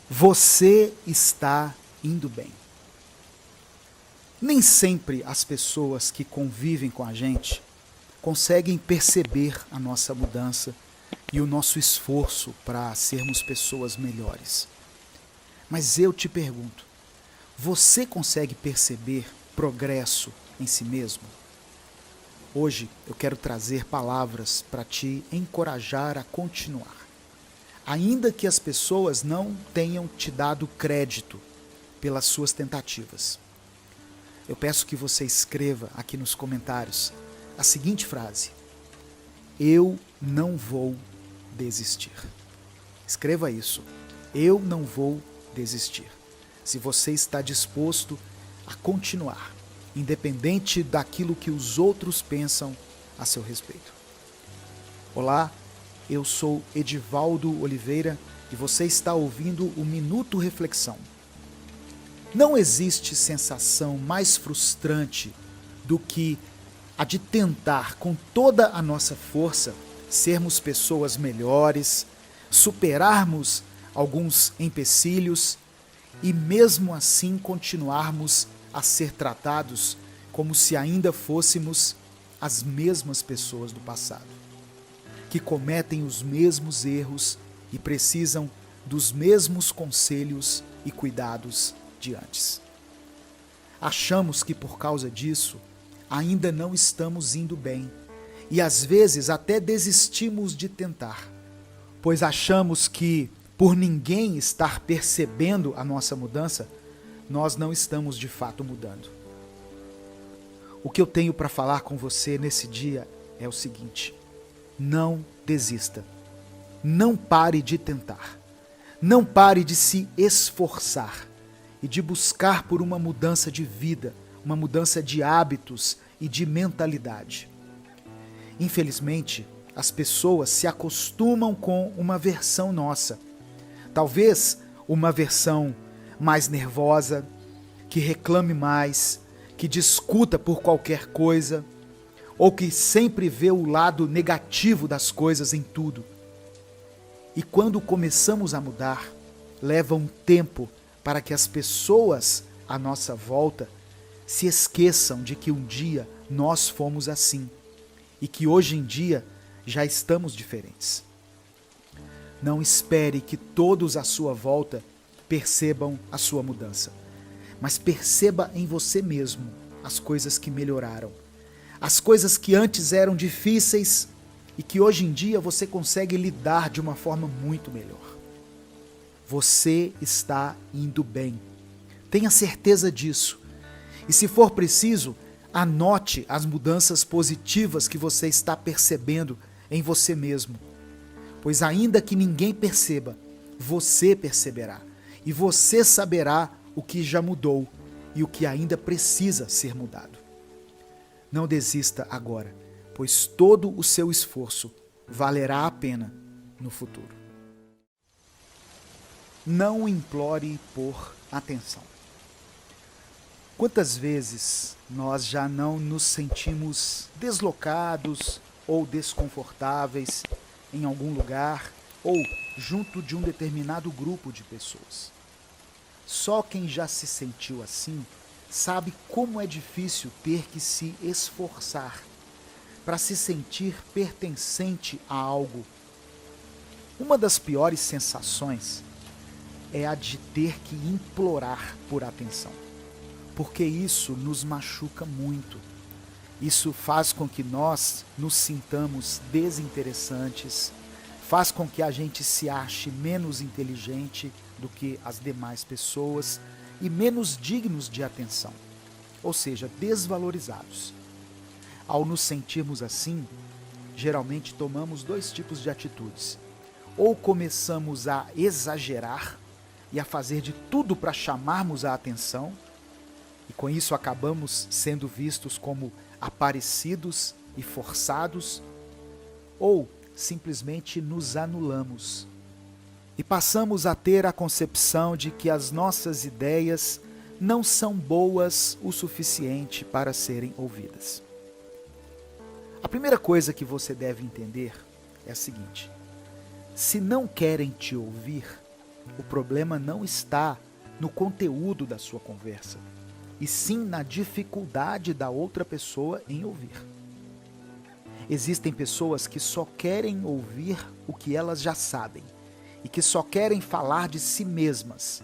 Você está indo bem. Nem sempre as pessoas que convivem com a gente conseguem perceber a nossa mudança e o nosso esforço para sermos pessoas melhores. Mas eu te pergunto, você consegue perceber progresso em si mesmo? Hoje eu quero trazer palavras para te encorajar a continuar. Ainda que as pessoas não tenham te dado crédito pelas suas tentativas. Eu peço que você escreva aqui nos comentários a seguinte frase: eu não vou desistir. Escreva isso. Eu não vou desistir. Se você está disposto a continuar, independente daquilo que os outros pensam a seu respeito. Olá, eu sou Edivaldo Oliveira e você está ouvindo o Minuto Reflexão. Não existe sensação mais frustrante do que a de tentar com toda a nossa força sermos pessoas melhores, superarmos alguns empecilhos e mesmo assim continuarmos a ser tratados como se ainda fôssemos as mesmas pessoas do passado, que cometem os mesmos erros e precisam dos mesmos conselhos e cuidados de antes. Achamos que por causa disso ainda não estamos indo bem e às vezes até desistimos de tentar, pois achamos que por ninguém estar percebendo a nossa mudança, nós não estamos de fato mudando. O que eu tenho para falar com você nesse dia é o seguinte: não desista, não pare de tentar, não pare de se esforçar e de buscar por uma mudança de vida, uma mudança de hábitos e de mentalidade. Infelizmente, as pessoas se acostumam com uma versão nossa, talvez uma versão mais nervosa, que reclame mais, que discuta por qualquer coisa, ou que sempre vê o lado negativo das coisas em tudo. E quando começamos a mudar, leva um tempo para que as pessoas à nossa volta se esqueçam de que um dia nós fomos assim e que hoje em dia já estamos diferentes. Não espere que todos à sua volta percebam a sua mudança, mas perceba em você mesmo as coisas que melhoraram, as coisas que antes eram difíceis e que hoje em dia você consegue lidar de uma forma muito melhor. Você está indo bem. Tenha certeza disso. E se for preciso, anote as mudanças positivas que você está percebendo em você mesmo. Pois ainda que ninguém perceba, você perceberá. E você saberá o que já mudou e o que ainda precisa ser mudado. Não desista agora, pois todo o seu esforço valerá a pena no futuro. Não implore por atenção. Quantas vezes nós já não nos sentimos deslocados ou desconfortáveis em algum lugar ou junto de um determinado grupo de pessoas? Só quem já se sentiu assim sabe como é difícil ter que se esforçar para se sentir pertencente a algo. Uma das piores sensações é a de ter que implorar por atenção, porque isso nos machuca muito. Isso faz com que nós nos sintamos desinteressantes, faz com que a gente se ache menos inteligente do que as demais pessoas e menos dignos de atenção, ou seja, desvalorizados. Ao nos sentirmos assim, geralmente tomamos dois tipos de atitudes. Ou começamos a exagerar e a fazer de tudo para chamarmos a atenção, e com isso acabamos sendo vistos como aparecidos e forçados, ou simplesmente nos anulamos e passamos a ter a concepção de que as nossas ideias não são boas o suficiente para serem ouvidas. A primeira coisa que você deve entender é a seguinte: se não querem te ouvir, O problema não está no conteúdo da sua conversa, e sim na dificuldade da outra pessoa em ouvir. Existem pessoas que só querem ouvir o que elas já sabem e que só querem falar de si mesmas.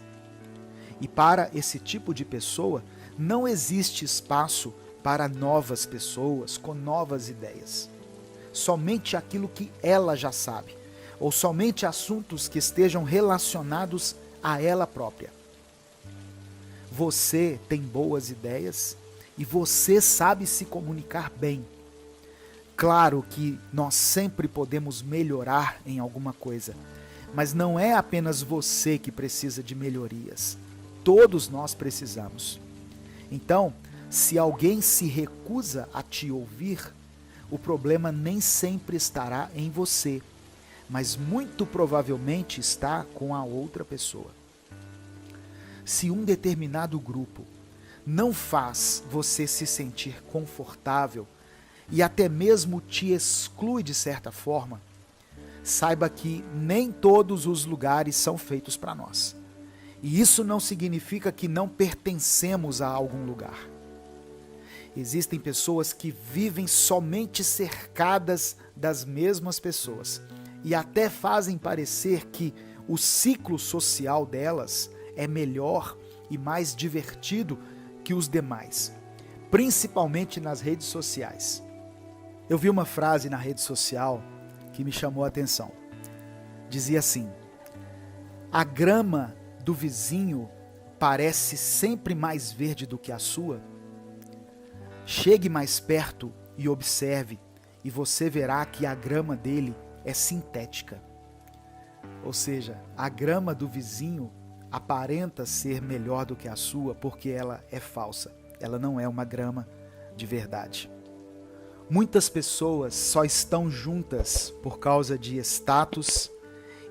E para esse tipo de pessoa, não existe espaço para novas pessoas com novas ideias. Somente aquilo que ela já sabe, ou somente assuntos que estejam relacionados a ela própria. Você tem boas ideias e você sabe se comunicar bem. Claro que nós sempre podemos melhorar em alguma coisa, mas não é apenas você que precisa de melhorias. Todos nós precisamos. Então, se alguém se recusa a te ouvir, o problema nem sempre estará em você, mas muito provavelmente está com a outra pessoa. Se um determinado grupo não faz você se sentir confortável e até mesmo te exclui de certa forma, saiba que nem todos os lugares são feitos para nós. E isso não significa que não pertencemos a algum lugar. Existem pessoas que vivem somente cercadas das mesmas pessoas e até fazem parecer que o ciclo social delas é melhor e mais divertido que os demais, principalmente nas redes sociais. Eu vi uma frase na rede social que me chamou a atenção. Dizia assim: a grama do vizinho parece sempre mais verde do que a sua. Chegue mais perto e observe, e você verá que a grama dele é sintética. Ou seja, a grama do vizinho aparenta ser melhor do que a sua porque ela é falsa. Ela não é uma grama de verdade. Muitas pessoas só estão juntas por causa de status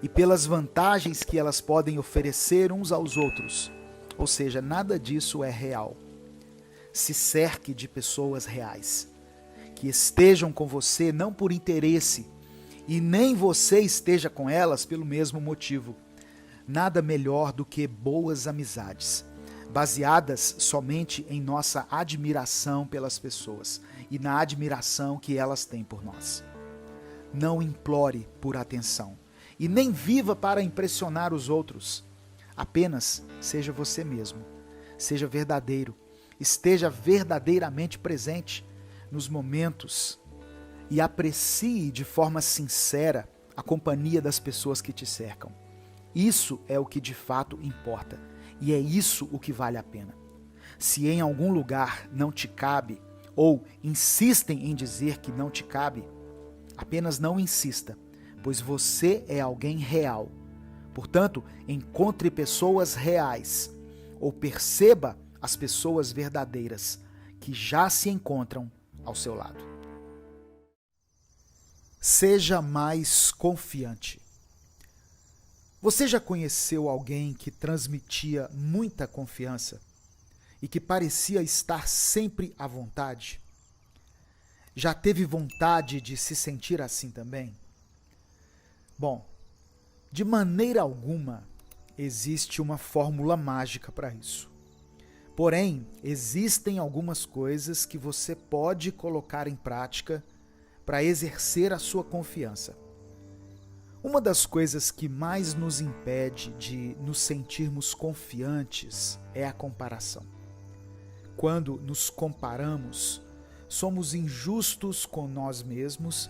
e pelas vantagens que elas podem oferecer uns aos outros. Ou seja, nada disso é real. Se cerque de pessoas reais, que estejam com você não por interesse e nem você esteja com elas pelo mesmo motivo. Nada melhor do que boas amizades, baseadas somente em nossa admiração pelas pessoas e na admiração que elas têm por nós. Não implore por atenção e nem viva para impressionar os outros. Apenas seja você mesmo, seja verdadeiro, esteja verdadeiramente presente nos momentos e aprecie de forma sincera a companhia das pessoas que te cercam. Isso é o que de fato importa e é isso o que vale a pena. Se em algum lugar não te cabe ou insistem em dizer que não te cabe, apenas não insista, pois você é alguém real. Portanto, encontre pessoas reais ou perceba as pessoas verdadeiras que já se encontram ao seu lado. Seja mais confiante. Você já conheceu alguém que transmitia muita confiança e que parecia estar sempre à vontade? Já teve vontade de se sentir assim também? Bom, de maneira alguma existe uma fórmula mágica para isso. Porém, existem algumas coisas que você pode colocar em prática para exercer a sua confiança. Uma das coisas que mais nos impede de nos sentirmos confiantes é a comparação. Quando nos comparamos, somos injustos com nós mesmos,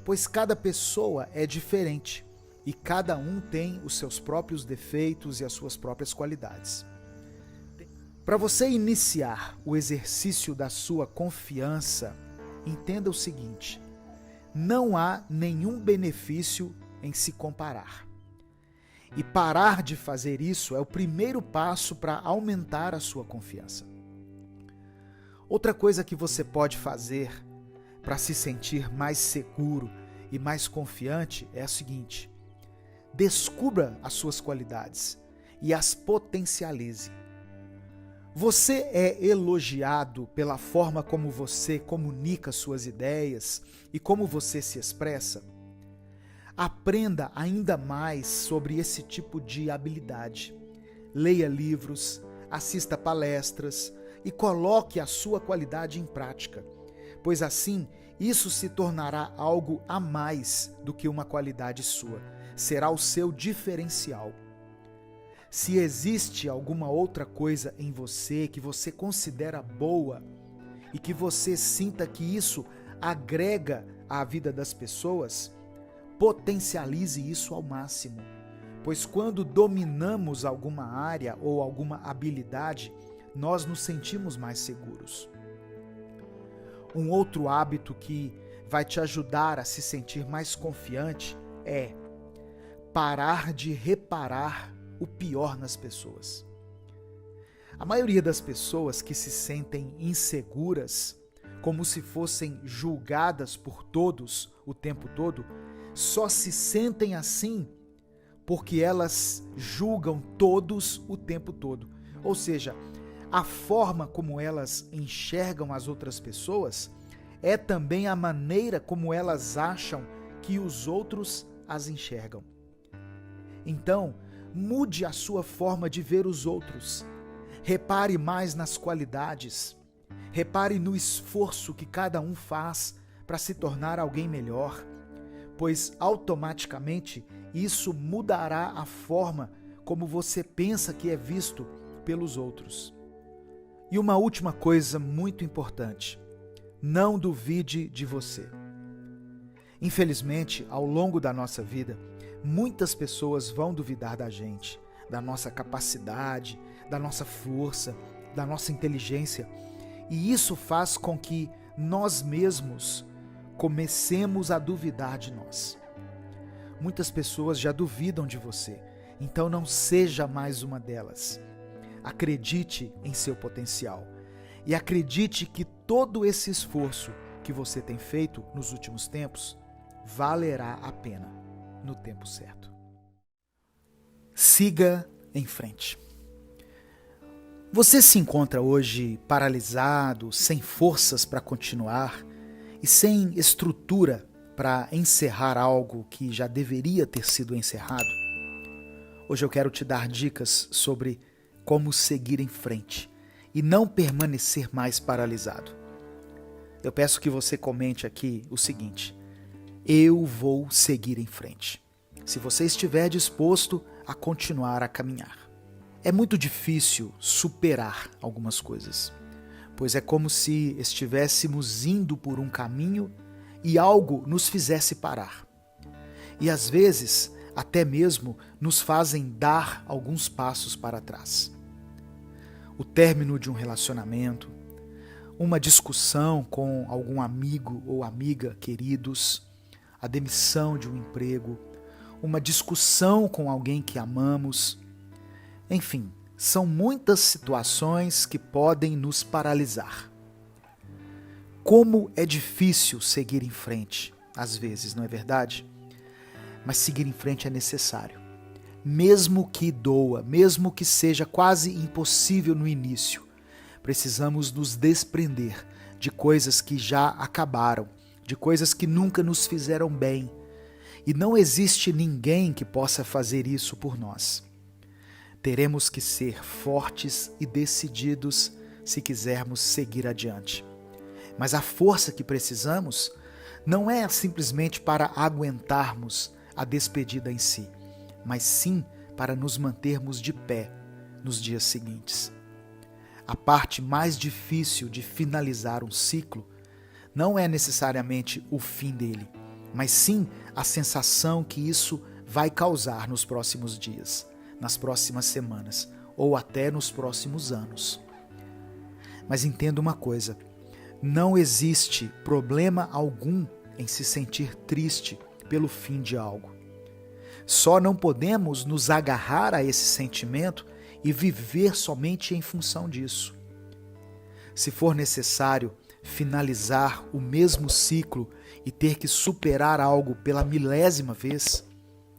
pois cada pessoa é diferente e cada um tem os seus próprios defeitos e as suas próprias qualidades. Para você iniciar o exercício da sua confiança, entenda o seguinte: não há nenhum benefício em se comparar. E parar de fazer isso é o primeiro passo para aumentar a sua confiança. Outra coisa que você pode fazer para se sentir mais seguro e mais confiante é a seguinte: descubra as suas qualidades e as potencialize. Você é elogiado pela forma como você comunica suas ideias e como você se expressa? Aprenda ainda mais sobre esse tipo de habilidade. Leia livros, assista palestras e coloque a sua qualidade em prática, pois assim isso se tornará algo a mais do que uma qualidade sua. Será o seu diferencial. Se existe alguma outra coisa em você que você considera boa e que você sinta que isso agrega à vida das pessoas, potencialize isso ao máximo, pois quando dominamos alguma área ou alguma habilidade, nós nos sentimos mais seguros. Um outro hábito que vai te ajudar a se sentir mais confiante é parar de reparar o pior nas pessoas. A maioria das pessoas que se sentem inseguras, como se fossem julgadas por todos o tempo todo, só se sentem assim porque elas julgam todos o tempo todo. Ou seja, a forma como elas enxergam as outras pessoas é também a maneira como elas acham que os outros as enxergam. Então, mude a sua forma de ver os outros. Repare mais nas qualidades. Repare no esforço que cada um faz para se tornar alguém melhor, pois automaticamente isso mudará a forma como você pensa que é visto pelos outros. E uma última coisa muito importante: não duvide de você. Infelizmente, ao longo da nossa vida, muitas pessoas vão duvidar da gente, da nossa capacidade, da nossa força, da nossa inteligência, e isso faz com que nós mesmos comecemos a duvidar de nós. Muitas pessoas já duvidam de você, então não seja mais uma delas. Acredite em seu potencial e acredite que todo esse esforço que você tem feito nos últimos tempos valerá a pena no tempo certo. Siga em frente. Você se encontra hoje paralisado, sem forças para continuar e sem estrutura para encerrar algo que já deveria ter sido encerrado? Hoje eu quero te dar dicas sobre como seguir em frente e não permanecer mais paralisado. Eu peço que você comente aqui o seguinte: eu vou seguir em frente. Se você estiver disposto a continuar a caminhar. É muito difícil superar algumas coisas, pois é como se estivéssemos indo por um caminho e algo nos fizesse parar. E às vezes, até mesmo, nos fazem dar alguns passos para trás. O término de um relacionamento, uma discussão com algum amigo ou amiga queridos, a demissão de um emprego, uma discussão com alguém que amamos. Enfim, são muitas situações que podem nos paralisar. Como é difícil seguir em frente, às vezes, não é verdade? Mas seguir em frente é necessário. Mesmo que doa, mesmo que seja quase impossível no início, precisamos nos desprender de coisas que já acabaram, de coisas que nunca nos fizeram bem. E não existe ninguém que possa fazer isso por nós. Teremos que ser fortes e decididos se quisermos seguir adiante. Mas a força que precisamos não é simplesmente para aguentarmos a despedida em si, mas sim para nos mantermos de pé nos dias seguintes. A parte mais difícil de finalizar um ciclo não é necessariamente o fim dele, mas sim a sensação que isso vai causar nos próximos dias, nas próximas semanas ou até nos próximos anos. Mas entenda uma coisa: não existe problema algum em se sentir triste pelo fim de algo. Só não podemos nos agarrar a esse sentimento e viver somente em função disso. Se for necessário finalizar o mesmo ciclo e ter que superar algo pela milésima vez,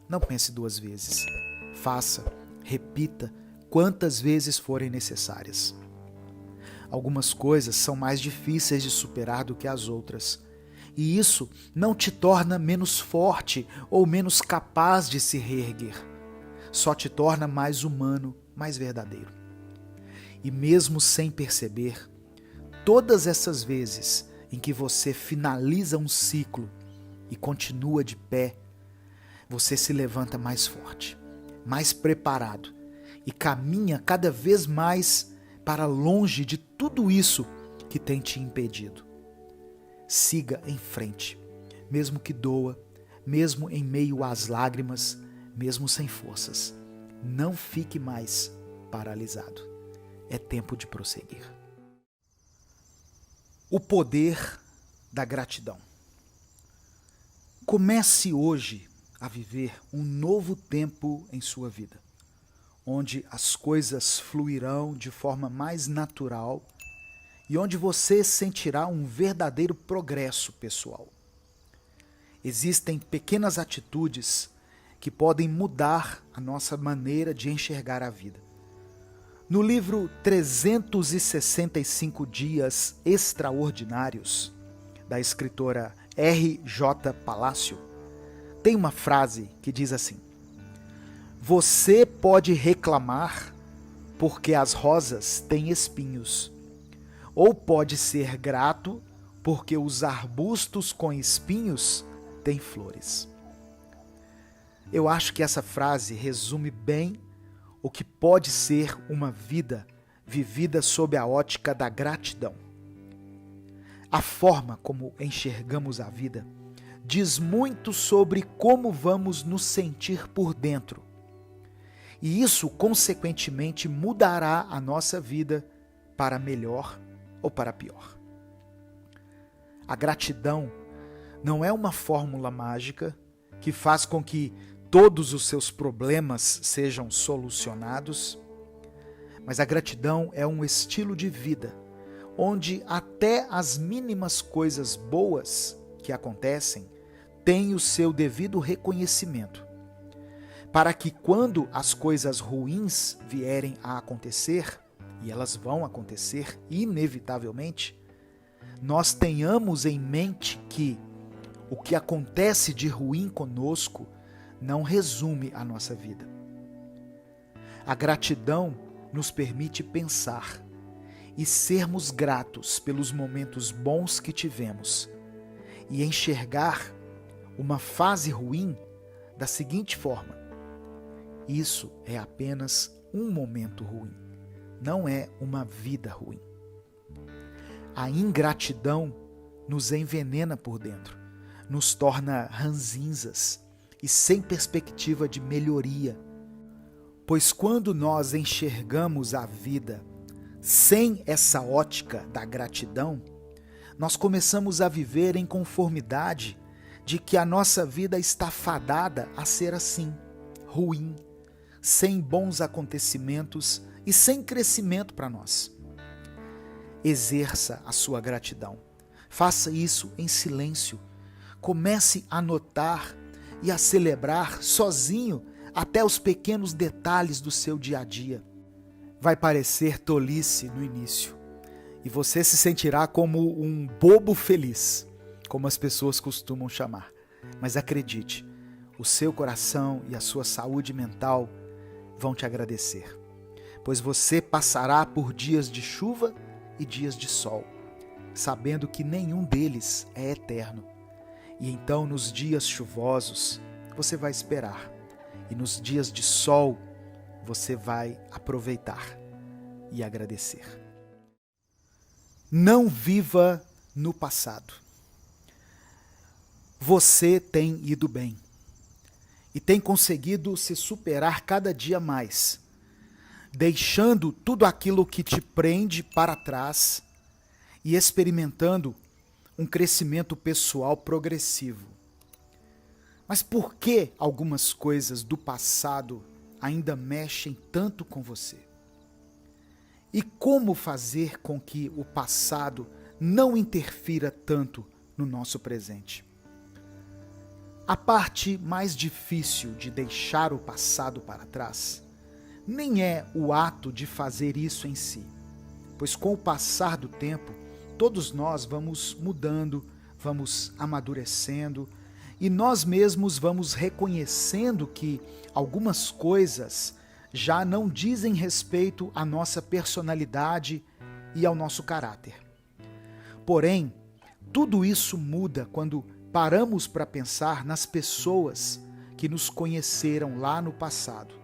não pense duas vezes. Faça, repita quantas vezes forem necessárias. Algumas coisas são mais difíceis de superar do que as outras, E isso não te torna menos forte ou menos capaz de se reerguer. Só te torna mais humano, mais verdadeiro. E mesmo sem perceber, todas essas vezes em que você finaliza um ciclo e continua de pé, você se levanta mais forte, mais preparado e caminha cada vez mais para longe de tudo isso que tem te impedido. Siga em frente, mesmo que doa, mesmo em meio às lágrimas, mesmo sem forças. Não fique mais paralisado. É tempo de prosseguir. O poder da gratidão. Comece hoje a viver um novo tempo em sua vida, onde as coisas fluirão de forma mais natural e onde você sentirá um verdadeiro progresso pessoal. Existem pequenas atitudes que podem mudar a nossa maneira de enxergar a vida. No livro 365 Dias Extraordinários, da escritora R.J. Palacio, tem uma frase que diz assim: você pode reclamar porque as rosas têm espinhos, ou pode ser grato porque os arbustos com espinhos têm flores. Eu acho que essa frase resume bem o que pode ser uma vida vivida sob a ótica da gratidão. A forma como enxergamos a vida diz muito sobre como vamos nos sentir por dentro. E isso, consequentemente, mudará a nossa vida para melhor ou para pior. A gratidão não é uma fórmula mágica que faz com que todos os seus problemas sejam solucionados, mas a gratidão é um estilo de vida, onde até as mínimas coisas boas que acontecem têm o seu devido reconhecimento, para que quando as coisas ruins vierem a acontecer, e elas vão acontecer inevitavelmente, nós tenhamos em mente que o que acontece de ruim conosco não resume a nossa vida. A gratidão nos permite pensar e sermos gratos pelos momentos bons que tivemos e enxergar uma fase ruim da seguinte forma: isso é apenas um momento ruim, não é uma vida ruim. A ingratidão nos envenena por dentro, nos torna ranzinzas e sem perspectiva de melhoria. Pois quando nós enxergamos a vida sem essa ótica da gratidão, nós começamos a viver em conformidade de que a nossa vida está fadada a ser assim, ruim, sem bons acontecimentos e sem crescimento para nós. Exerça a sua gratidão. Faça isso em silêncio. Comece a notar e a celebrar sozinho até os pequenos detalhes do seu dia a dia. Vai parecer tolice no início e você se sentirá como um bobo feliz, como as pessoas costumam chamar. Mas acredite, o seu coração e a sua saúde mental vão te agradecer, pois você passará por dias de chuva e dias de sol, sabendo que nenhum deles é eterno. E então, nos dias chuvosos, você vai esperar, e nos dias de sol, você vai aproveitar e agradecer. Não viva no passado. Você tem ido bem e tem conseguido se superar cada dia mais, deixando tudo aquilo que te prende para trás e experimentando um crescimento pessoal progressivo. Mas por que algumas coisas do passado ainda mexem tanto com você? E como fazer com que o passado não interfira tanto no nosso presente? A parte mais difícil de deixar o passado para trás nem é o ato de fazer isso em si, pois com o passar do tempo, todos nós vamos mudando, vamos amadurecendo e nós mesmos vamos reconhecendo que algumas coisas já não dizem respeito à nossa personalidade e ao nosso caráter. Porém, tudo isso muda quando paramos para pensar nas pessoas que nos conheceram lá no passado,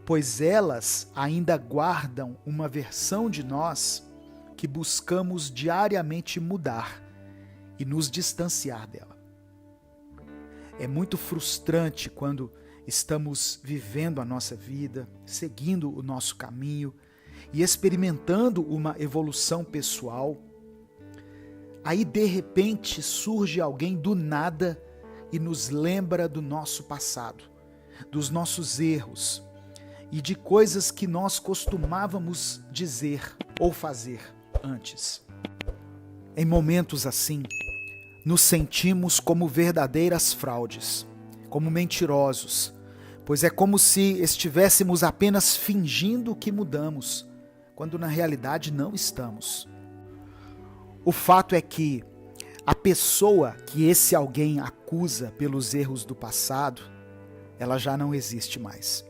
pois elas ainda guardam uma versão de nós que buscamos diariamente mudar e nos distanciar dela. É muito frustrante quando estamos vivendo a nossa vida, seguindo o nosso caminho e experimentando uma evolução pessoal. Aí, de repente, surge alguém do nada e nos lembra do nosso passado, dos nossos erros e de coisas que nós costumávamos dizer ou fazer antes. Em momentos assim, nos sentimos como verdadeiras fraudes, como mentirosos, pois é como se estivéssemos apenas fingindo que mudamos, quando na realidade não estamos. O fato é que a pessoa que esse alguém acusa pelos erros do passado, ela já não existe mais.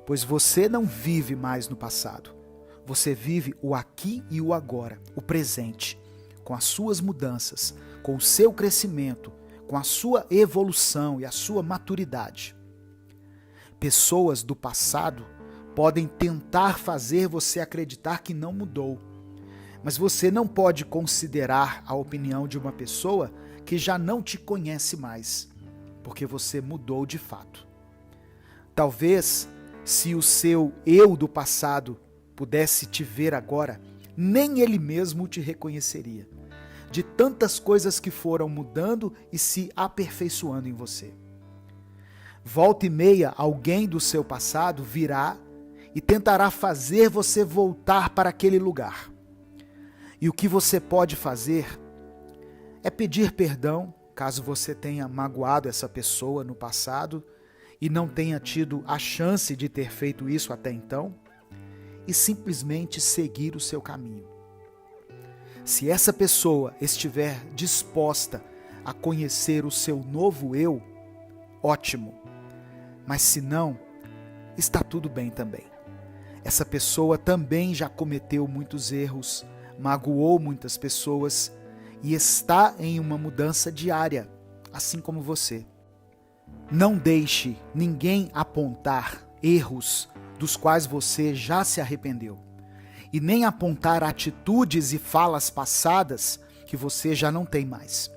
Pois você não vive mais no passado. Você vive o aqui e o agora, o presente, com as suas mudanças, com o seu crescimento, com a sua evolução e a sua maturidade. Pessoas do passado podem tentar fazer você acreditar que não mudou, mas você não pode considerar a opinião de uma pessoa que já não te conhece mais, porque você mudou de fato. Talvez, se o seu eu do passado pudesse te ver agora, nem ele mesmo te reconheceria, de tantas coisas que foram mudando e se aperfeiçoando em você. Volta e meia, alguém do seu passado virá e tentará fazer você voltar para aquele lugar. E o que você pode fazer é pedir perdão, caso você tenha magoado essa pessoa no passado e não tenha tido a chance de ter feito isso até então, e simplesmente seguir o seu caminho. Se essa pessoa estiver disposta a conhecer o seu novo eu, ótimo. Mas se não, está tudo bem também. Essa pessoa também já cometeu muitos erros, magoou muitas pessoas e está em uma mudança diária, assim como você. Não deixe ninguém apontar erros dos quais você já se arrependeu, e nem apontar atitudes e falas passadas que você já não tem mais.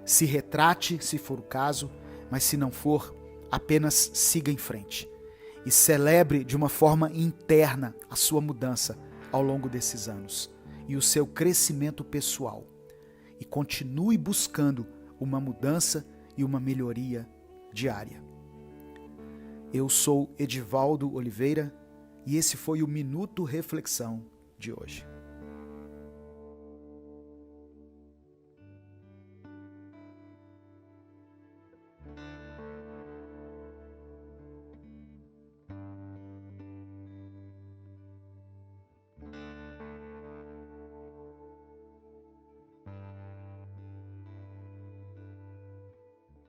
Se retrate, se for o caso, mas se não for, apenas siga em frente e celebre de uma forma interna a sua mudança ao longo desses anos e o seu crescimento pessoal, e continue buscando uma mudança e uma melhoria diária. Eu sou Edivaldo Oliveira e esse foi o Minuto Reflexão de hoje.